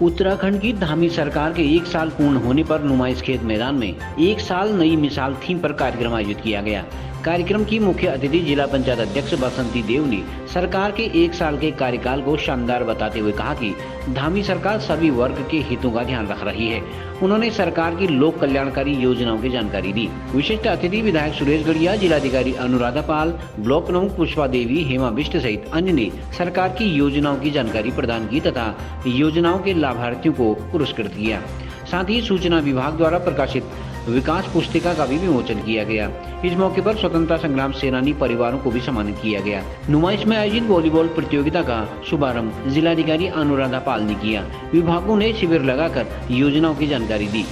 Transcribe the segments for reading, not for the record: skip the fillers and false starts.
उत्तराखंड की धामी सरकार के 1 साल पूर्ण होने पर नुमाइश खेत मैदान में 1 साल नई मिसाल थीम पर कार्यक्रम आयोजित किया गया। कार्यक्रम की मुख्य अतिथि जिला पंचायत अध्यक्ष बसंती देव ने सरकार के 1 साल के कार्यकाल को शानदार बताते हुए कहा कि धामी सरकार सभी वर्ग के हितों का ध्यान रख रही है। उन्होंने सरकार की लोक कल्याणकारी योजनाओं की जानकारी दी। विशिष्ट अतिथि विधायक सुरेश गढ़िया, जिलाधिकारी अनुराधा पाल, ब्लॉक प्रमुख पुष्पा देवी, हेमा बिष्ट सहित अन्य ने सरकार की योजनाओं की जानकारी प्रदान की तथा योजनाओं के लाभार्थियों को पुरस्कृत किया। साथ ही सूचना विभाग द्वारा प्रकाशित विकास पुस्तिका का भी विमोचन किया गया। इस मौके पर स्वतंत्रता संग्राम सेनानी परिवारों को भी सम्मानित किया गया। नुमाइश में आयोजित वॉलीबॉल प्रतियोगिता का शुभारंभ जिलाधिकारी अनुराधा पाल ने किया। विभागों ने शिविर लगाकर योजनाओं की जानकारी दी।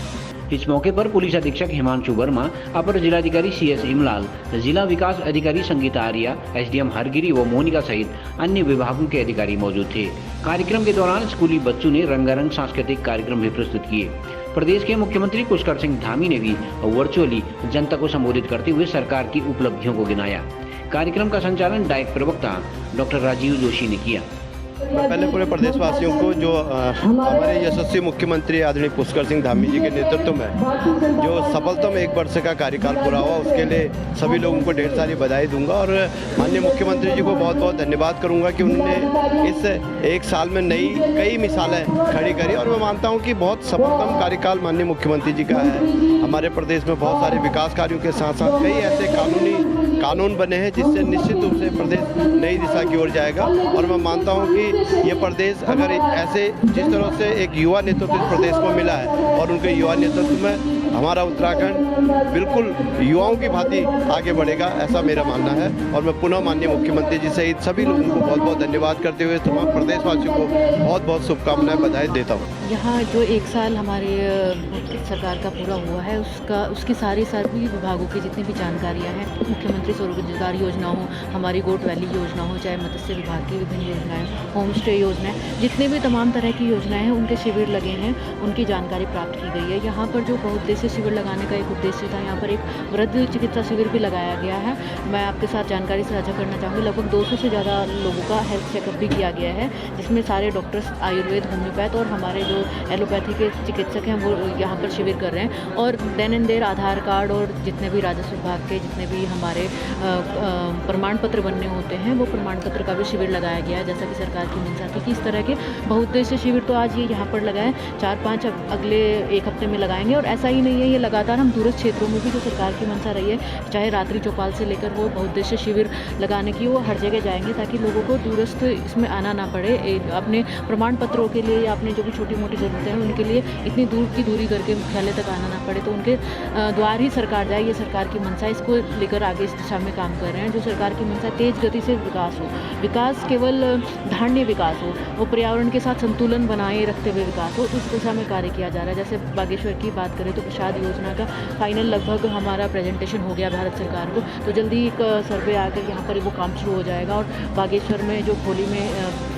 इस मौके पर पुलिस अधीक्षक हिमांशु वर्मा, अपर जिलाधिकारी CS इमलाल, जिला विकास अधिकारी संगीता आर्या, SDM हरगिरी व मोनिका सहित अन्य विभागों के अधिकारी मौजूद थे। कार्यक्रम के दौरान स्कूली बच्चों ने रंगारंग सांस्कृतिक कार्यक्रम भी प्रस्तुत किए। प्रदेश के मुख्यमंत्री पुष्कर सिंह धामी ने भी वर्चुअली जनता को संबोधित करते हुए सरकार की उपलब्धियों को गिनाया। कार्यक्रम का संचालन डाइट प्रवक्ता डॉक्टर राजीव जोशी ने किया। मैं पहले पूरे प्रदेशवासियों को जो हमारे यशस्वी मुख्यमंत्री आदरणीय पुष्कर सिंह धामी जी के नेतृत्व में जो सफलतम 1 वर्ष का कार्यकाल पूरा हुआ, उसके लिए सभी लोगों को ढेर सारी बधाई दूंगा और माननीय मुख्यमंत्री जी को बहुत बहुत धन्यवाद करूंगा कि उन्होंने इस 1 साल में कई मिसालें खड़ी करी और मैं मानता हूं कि बहुत सफलतम कार्यकाल माननीय मुख्यमंत्री जी का है। हमारे प्रदेश में बहुत सारे विकास कार्यों के साथ साथ कई ऐसे कानून बने हैं जिससे निश्चित रूप से प्रदेश नई दिशा की ओर जाएगा और मैं मानता हूं कि ये प्रदेश अगर ऐसे जिस तरह से एक युवा नेतृत्व इस प्रदेश को मिला है और उनके युवा नेतृत्व में हमारा उत्तराखंड बिल्कुल युवाओं की भांति आगे बढ़ेगा, ऐसा मेरा मानना है। और मैं पुनः माननीय मुख्यमंत्री जी सहित सभी लोगों को बहुत बहुत धन्यवाद करते हुए तमाम प्रदेशवासियों को बहुत बहुत शुभकामनाएं बधाई देता हूँ। यहाँ जो 1 साल हमारे सरकार का पूरा हुआ है उसकी सभी विभागों की जितनी भी जानकारियाँ हैं, मुख्यमंत्री स्वरोजगार योजना हो, हमारी गोट वैली योजना हो, चाहे मत्स्य विभाग की विभिन्न योजनाएं, होम स्टे योजनाएं, जितने भी तमाम तरह की योजनाएं हैं उनके शिविर लगे हैं, उनकी जानकारी प्राप्त की गई है। यहाँ पर जो बहुउद्देशीय शिविर लगाने का एक उद्देश्य था, यहाँ पर एक वृद्ध चिकित्सा शिविर भी लगाया गया है। मैं आपके साथ जानकारी साझा करना चाहूँगी। लगभग 200 से ज़्यादा लोगों का हेल्थ चेकअप भी किया गया है, जिसमें सारे डॉक्टर्स, आयुर्वेद, होम्योपैथ और हमारे जो एलोपैथी के चिकित्सक हैं वो यहाँ पर शिविर कर रहे हैं। और then and there Aadhaar card और जितने भी राजस्व विभाग के जितने भी हमारे प्रमाण पत्र बनने होते हैं वो प्रमाण पत्र का भी शिविर लगाया गया है। जैसा कि सरकार की मंशा थी कि इस तरह के बहुउद्देशीय शिविर तो आज ये यहाँ पर लगाएं, 4-5 अगले 1 हफ्ते में लगाएंगे। और ऐसा ही नहीं है, ये लगातार हम दूरस्थ क्षेत्रों में भी जो सरकार की मंशा रही है, चाहे रात्रि चौपाल से लेकर वो बहुउद्देशीय शिविर लगाने की, वो हर जगह जाएंगे ताकि लोगों को दूरस्थ इसमें आना ना पड़े। अपने प्रमाण पत्रों के लिए या अपने जो भी छोटी मोटी ज़रूरतें हैं उनके लिए इतनी दूर की दूरी करके मुख्यालय तक आना ना पड़े, तो उनके द्वार ही सरकार जाए, ये सरकार की मंशा। इसको लेकर आगे इस दिशा में काम कर रहे हैं। जो सरकार की मंशा तेज गति से विकास हो, विकास केवल धान्य विकास हो, वो पर्यावरण के साथ संतुलन बनाए रखते हुए विकास हो, इस दिशा में कार्य किया जा रहा है। जैसे बागेश्वर की बात करें तो प्रसाद योजना का फाइनल लगभग हमारा प्रेजेंटेशन हो गया भारत सरकार को, तो जल्दी एक सर्वे आकर यहाँ पर वो काम शुरू हो जाएगा। और बागेश्वर में जो खोली में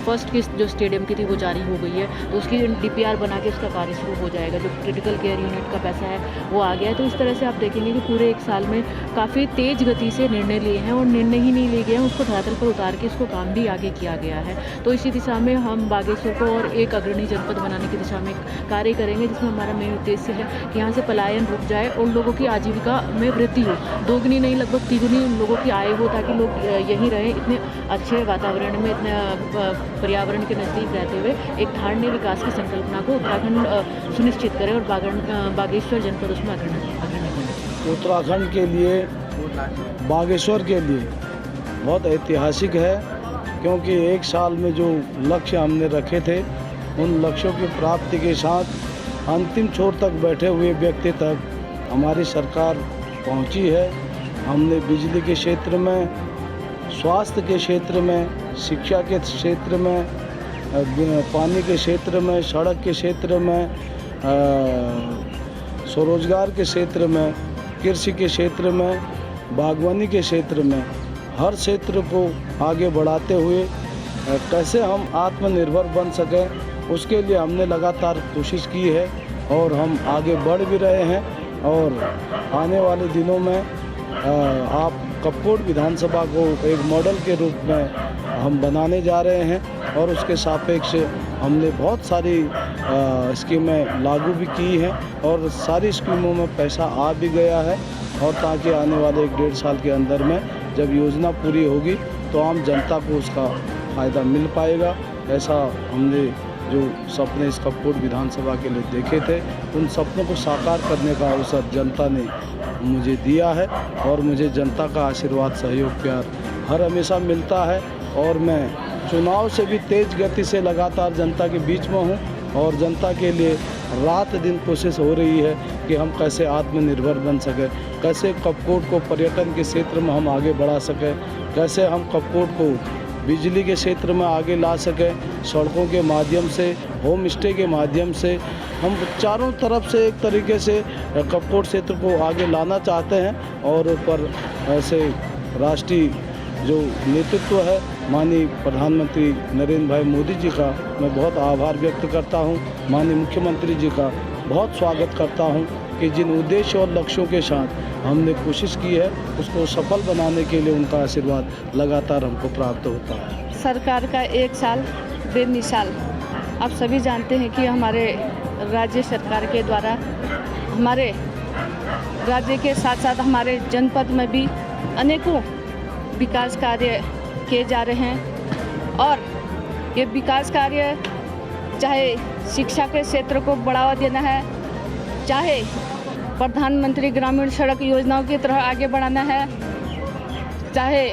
फर्स्ट किस्त जो स्टेडियम की थी वो जारी हो गई है, तो उसकी DPR बना के उसका कार्य शुरू हो जाएगा। जो क्रिटिकल केयर यूनिट का पैसा है वो आ गया है। तो इस तरह से आप देखेंगे कि पूरे 1 साल में काफ़ी तेज़ गति से निर्णय लिए हैं और निर्णय ही नहीं लिए गए हैं, उसको धरातल पर उतार के इसको काम भी आगे किया गया है। तो इसी दिशा में हम बागेश्वर को और एक अग्रणी जनपद बनाने की दिशा में कार्य करेंगे, जिसमें हमारा मेन उद्देश्य है कि यहाँ से पलायन रुक जाए और लोगों की आजीविका में वृद्धि हो, दोगुनी नहीं लगभग तिगुनी लोगों की आय हो, ताकि लोग यहीं रहें इतने अच्छे वातावरण में, इतने पर्यावरण के नज़दीक रहते हुए एक धान्य विकास की संकल्पना को उत्तराखंड सुनिश्चित करे और बागेश्वर जनपद उसमें अग्रणी बने। उत्तराखंड के लिए, बागेश्वर के लिए बहुत ऐतिहासिक है, क्योंकि 1 साल में जो लक्ष्य हमने रखे थे उन लक्ष्यों की प्राप्ति के साथ अंतिम छोर तक बैठे हुए व्यक्ति तक हमारी सरकार पहुंची है। हमने बिजली के क्षेत्र में, स्वास्थ्य के क्षेत्र में, शिक्षा के क्षेत्र में, पानी के क्षेत्र में, सड़क के क्षेत्र में, स्वरोजगार के क्षेत्र में, कृषि के क्षेत्र में, बागवानी के क्षेत्र में, हर क्षेत्र को आगे बढ़ाते हुए कैसे हम आत्मनिर्भर बन सकें, उसके लिए हमने लगातार कोशिश की है और हम आगे बढ़ भी रहे हैं। और आने वाले दिनों में आप कपकोट विधानसभा को एक मॉडल के रूप में हम बनाने जा रहे हैं और उसके सापेक्ष हमने बहुत सारी स्कीमें लागू भी की हैं और सारी स्कीमों में पैसा आ भी गया है। और ताकि आने वाले 1-1.5 साल के अंदर में जब योजना पूरी होगी तो आम जनता को उसका फ़ायदा मिल पाएगा। ऐसा हमने जो सपने इस कपकोट विधानसभा के लिए देखे थे, उन सपनों को साकार करने का अवसर जनता ने मुझे दिया है और मुझे जनता का आशीर्वाद, सहयोग, प्यार हर हमेशा मिलता है। और मैं चुनाव से भी तेज़ गति से लगातार जनता के बीच में हूँ और जनता के लिए रात दिन कोशिश हो रही है कि हम कैसे आत्मनिर्भर बन सकें, कैसे कपकोट को पर्यटन के क्षेत्र में हम आगे बढ़ा सकें, कैसे हम कपकोट को बिजली के क्षेत्र में आगे ला सकें, सड़कों के माध्यम से, होम स्टे के माध्यम से। हम चारों तरफ से एक तरीके से कपकोट क्षेत्र को आगे लाना चाहते हैं। और ऊपर ऐसे राष्ट्रीय जो नेतृत्व है माननीय प्रधानमंत्री नरेंद्र भाई मोदी जी का मैं बहुत आभार व्यक्त करता हूं। माननीय मुख्यमंत्री जी का बहुत स्वागत करता हूं कि जिन उद्देश्य और लक्ष्यों के साथ हमने कोशिश की है उसको सफल बनाने के लिए उनका आशीर्वाद लगातार हमको प्राप्त होता है। सरकार का 1 साल बेमिसाल। आप सभी जानते हैं कि हमारे राज्य सरकार के द्वारा हमारे राज्य के साथ साथ हमारे जनपद में भी अनेकों विकास कार्य किए जा रहे हैं। और ये विकास कार्य चाहे शिक्षा के क्षेत्र को बढ़ावा देना है, चाहे प्रधानमंत्री ग्रामीण सड़क योजनाओं की तरह आगे बढ़ाना है, चाहे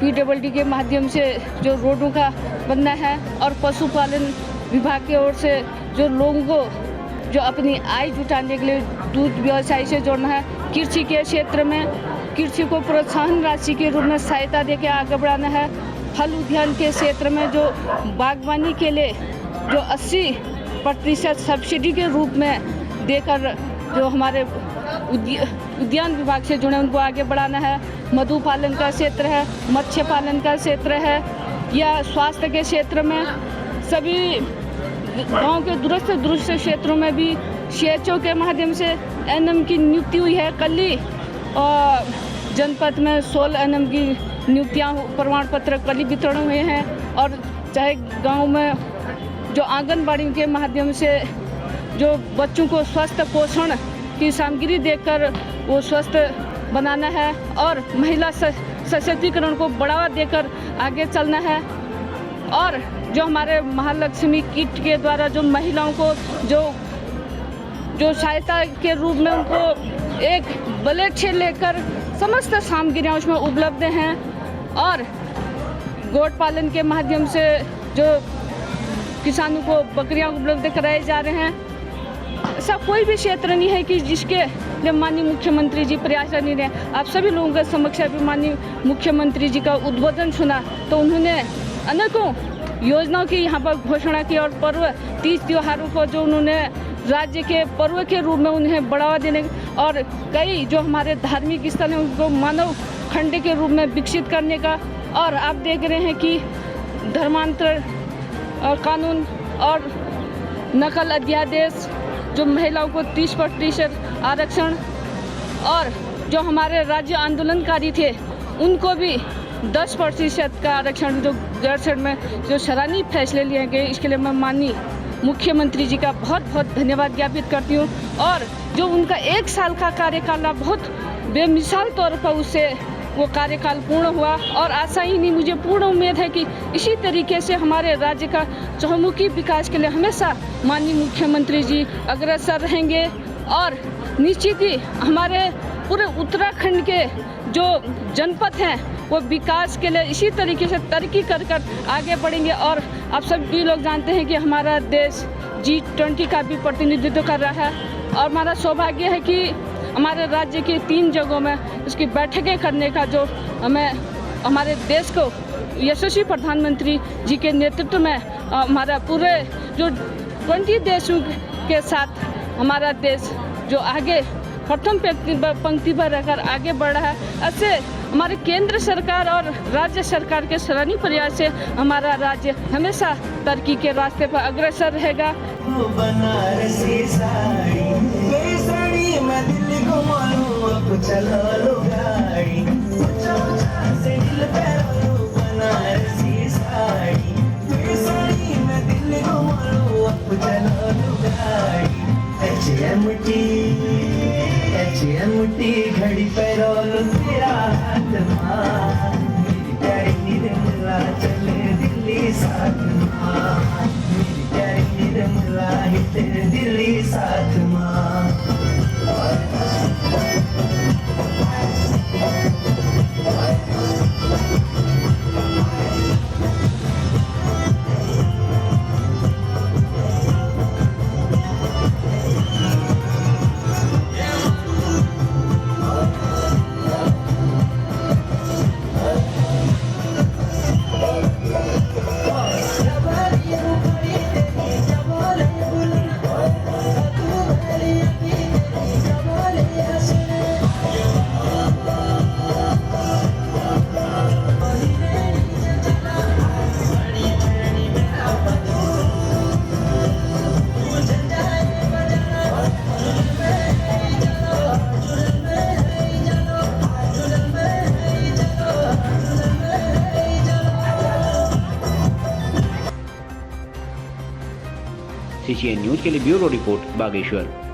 PWD के माध्यम से जो रोडों का बनना है, और पशुपालन विभाग की ओर से जो लोगों को जो अपनी आय जुटाने के लिए दूध व्यवसाय से जोड़ना है, कृषि के क्षेत्र में कृषि को प्रोत्साहन राशि के रूप में सहायता देकर आगे बढ़ाना है, फल उद्यान के क्षेत्र में जो बागवानी के लिए जो 80% सब्सिडी के रूप में देकर जो हमारे उद्यान विभाग से जुड़े उनको आगे बढ़ाना है, मधु पालन का क्षेत्र है, मत्स्य पालन का क्षेत्र है, या स्वास्थ्य के क्षेत्र में सभी गांव के दूरस्थ क्षेत्रों में भी CHO के माध्यम से NM की नियुक्ति हुई है। कल ही जनपद में 16 NM की नियुक्तियाँ प्रमाण पत्र कल ही वितरण हुए हैं। और चाहे गांव में जो आंगनबाड़ी के माध्यम से जो बच्चों को स्वस्थ पोषण की सामग्री देकर वो स्वस्थ बनाना है, और महिला सशक्तिकरण को बढ़ावा देकर आगे चलना है। और जो हमारे महालक्ष्मी किट के द्वारा जो महिलाओं को जो सहायता के रूप में उनको एक ब्लेड से लेकर समस्त सामग्रियाँ उसमें उपलब्ध हैं। और गोट पालन के माध्यम से जो किसानों को बकरियाँ उपलब्ध कराए जा रहे हैं। ऐसा कोई भी क्षेत्र नहीं है कि जिसके लिए माननीय मुख्यमंत्री जी प्रयास नहीं रहे। आप सभी लोगों के समक्ष अभी माननीय मुख्यमंत्री जी का उद्बोधन सुना तो उन्होंने अनेकों योजनाओं की यहाँ पर घोषणा की, और पर्व तीज त्योहारों को जो उन्होंने राज्य के पर्व के रूप में उन्हें बढ़ावा देने, और कई जो हमारे धार्मिक स्थल हैं उनको मानव खंड के रूप में विकसित करने का। और आप देख रहे हैं कि धर्मांतर कानून और नकल अध्यादेश, जो महिलाओं को 30% आरक्षण, और जो हमारे राज्य आंदोलनकारी थे उनको भी 10% का आरक्षण जो गैरसैंण में जो सराहनीय फैसले लिए गए, इसके लिए मैं माननीय मुख्यमंत्री जी का बहुत बहुत धन्यवाद ज्ञापित करती हूँ। और जो उनका 1 साल का कार्यकाल बहुत बेमिसाल तौर पर उससे वो कार्यकाल पूर्ण हुआ, और आशा ही नहीं मुझे पूर्ण उम्मीद है कि इसी तरीके से हमारे राज्य का चहुमुखी विकास के लिए हमेशा माननीय मुख्यमंत्री जी अग्रसर रहेंगे। और निश्चित ही हमारे पूरे उत्तराखंड के जो जनपद हैं वो विकास के लिए इसी तरीके से तरक्की कर आगे बढ़ेंगे। और आप सभी लोग जानते हैं कि हमारा देश G20 का भी प्रतिनिधित्व कर रहा है, और हमारा सौभाग्य है कि हमारे राज्य की 3 जगहों में उसकी बैठकें करने का जो हमें हमारे देश को यशस्वी प्रधानमंत्री जी के नेतृत्व में हमारा पूरे जो 20 देशों के साथ हमारा देश जो आगे प्रथम पंक्ति पर रहकर आगे बढ़ रहा है। ऐसे हमारे केंद्र सरकार और राज्य सरकार के सराहनीय प्रयास से हमारा राज्य हमेशा तरक्की के रास्ते पर अग्रसर रहेगा। बनारसी साड़ी मेरी साड़ी मैं दिल्ली घुमाऊं अब चला लो गाड़ी ऊंचा ऊंचा से दिल पे बनारसी साड़ी मेरी साड़ी मैं निर्मला चले दिल्ली साथ माँ, मेरी प्यारी निर्मला ही तेरे दिल्ली साथ माँ। CCN न्यूज के लिए ब्यूरो रिपोर्ट बागेश्वर।